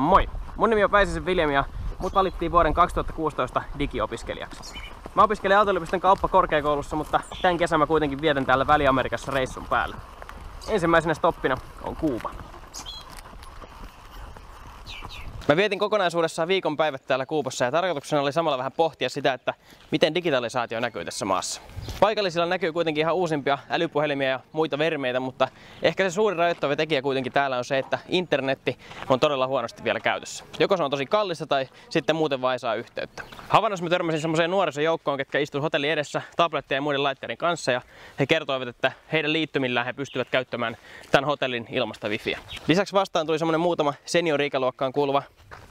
Moi! Mun nimi on Päisisen William ja mut valittiin vuoden 2016 digiopiskelijaksi. Mä opiskelen Aalto-yliopiston kauppakorkeakoulussa, mutta tän kesän mä kuitenkin vietän täällä Väli-Amerikassa reissun päällä. Ensimmäisenä stoppina on Kuuba. Mä vietin kokonaisuudessaan viikonpäivät täällä Kuubassa ja tarkoituksena oli samalla vähän pohtia sitä, että miten digitalisaatio näkyy tässä maassa. Paikallisilla näkyy kuitenkin ihan uusimpia älypuhelimia ja muita vermeitä, mutta ehkä se suuri rajoittava tekijä kuitenkin täällä on se, että internetti on todella huonosti vielä käytössä. Joko se on tosi kallista tai sitten muuten vaan ei saa yhteyttä. Havannassa mä törmäsin semmoiseen nuorisojoukkoon, ketkä istuivat hotellin edessä tabletteja ja muiden laitteiden kanssa ja he kertoivat, että heidän liittymillään he pystyvät käyttämään tämän hotellin ilmasta wifiä. Lisäksi vastaan tuli semmoinen muutama seniori-ikäluokkaan kuuluva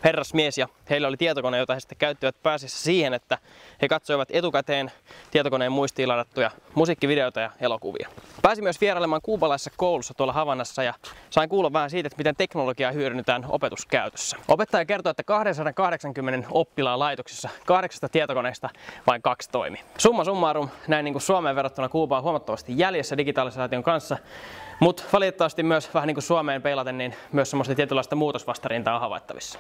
herrasmies ja heillä oli tietokone, jota he sitten käyttivät pääasiassa siihen, että he katsoivat etukäteen tietokoneen muistiin ladattuja musiikkivideoita ja elokuvia. Pääsin myös vierailemaan kuubalaisessa koulussa tuolla Havannassa ja sain kuulla vähän siitä, että miten teknologiaa hyödynnetään opetuskäytössä. Opettaja kertoi, että 280 oppilaan laitoksissa 8 tietokoneesta vain 2 toimi. Summa summarum, näin niin kuin Suomeen verrattuna Kuuba on huomattavasti jäljessä digitalisaation kanssa, mutta valitettavasti myös vähän niin kuin Suomeen peilaten, niin myös semmoista tietynlaista muutosvastarintaa on havaittavissa.